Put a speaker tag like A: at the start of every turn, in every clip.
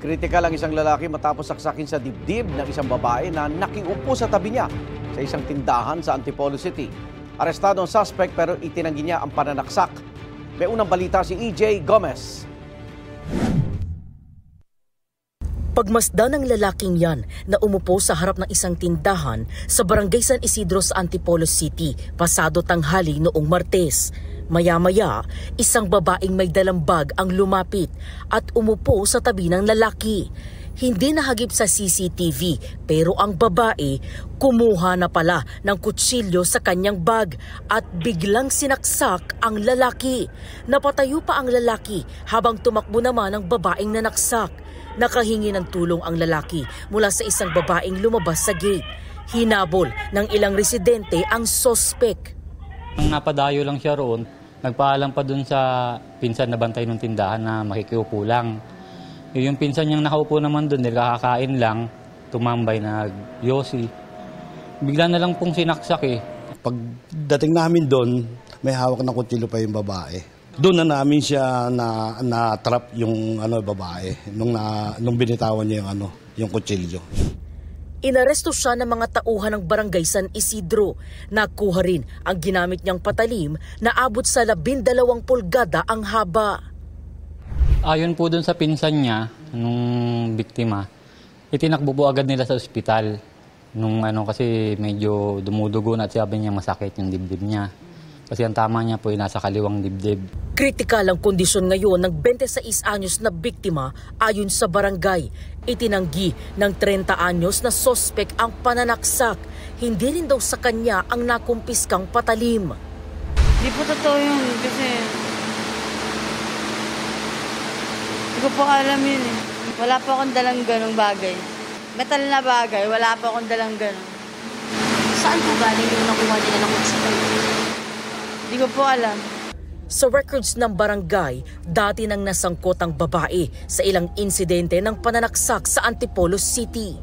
A: Kritikal ang isang lalaki matapos saksakin sa dibdib ng isang babae na nakiupo sa tabi niya sa isang tindahan sa Antipolo City. Arestado ang suspect pero itinanggi niya ang pananaksak. May unang balita si EJ Gomez.
B: Pagmasdan ng lalaking yan na umupo sa harap ng isang tindahan sa Barangay San Isidro sa Antipolo City pasado tanghali noong Martes. Maya-maya, isang babaeng may dalang bag ang lumapit at umupo sa tabi ng lalaki. Hindi nahagip sa CCTV pero ang babae kumuha na pala ng kutsilyo sa kanyang bag at biglang sinaksak ang lalaki. Napatayo pa ang lalaki habang tumakbo naman ang babaeng nanaksak. Nakahingi ng tulong ang lalaki mula sa isang babaeng lumabas sa gate. Hinabol ng ilang residente ang sospek.
C: Nang napadayo lang siya roon, nagpaalam pa dun sa pinsan na bantay ng tindahan na makikiupo lang. Yung pinsan niyang nakaupo naman dun, nagkakain lang, tumambay na yosi. Bigla na lang pong sinaksak eh.
D: Pagdating namin doon, may hawak na kutsilyo pa yung babae. Doon na namin siya na-trap yung babae nung binitawan niya yung kutsilyo.
B: Inaresto siya ng mga tauhan ng Barangay San Isidro. Nakuha rin ang ginamit niyang patalim na abot sa 12 pulgada ang haba.
C: Ayon po dun sa pinsan niya, nung biktima, itinakbo po agad nila sa ospital. Kasi medyo dumudugo na at sabi niya masakit yung dibdib niya. Kasi ang tama niya po ay nasa kaliwang dibdib.
B: Kritikal ang kondisyon ngayon ng 26 anyos na biktima ayon sa barangay. Itinanggi ng 30 anyos na sospek ang pananaksak. Hindi rin daw sa kanya ang nakumpiskang patalim.
E: Hindi po totoo yun kasi hindi ko po alam yun eh. Wala po akong dalang ganong bagay. Metal na bagay, wala po akong dalang ganon.
F: Saan po galing yung nakuha nila ng kutsilyo?
E: Hindi ko po alam.
B: Sa records ng barangay, dati nang nasangkot ang babae sa ilang insidente ng pananaksak sa Antipolo City.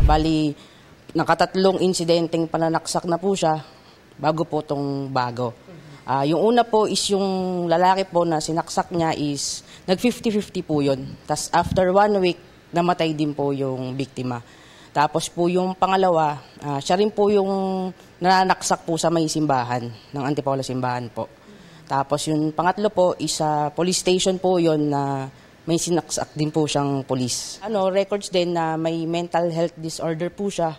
G: Bali, nakatatlong insidenteng pananaksak na po siya bago po itong bago. Yung una po is yung lalaki po na sinaksak niya is nag-50-50 po yun. Tapos after 1 week, namatay din po yung biktima. Tapos po yung pangalawa, siya rin po yung nananaksak po sa may simbahan, ng Antipolo Simbahan po. Tapos yung pangatlo po is sa police station po yon na may sinaksak din po siyang police. Records din na may mental health disorder po siya.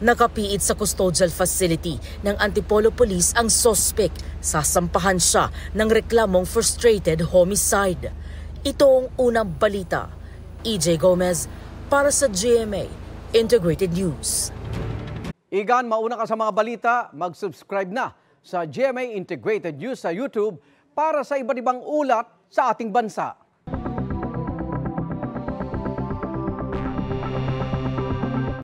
B: Nakapiit sa custodial facility ng Antipolo Police ang sospek. Sasampahan siya ng reklamong frustrated homicide. Ito ang unang balita. EJ Gomez para sa GMA Integrated News.
A: Igan, mauna ka sa mga balita, mag-subscribe na sa GMA Integrated News sa YouTube para sa iba't ibang ulat sa ating bansa.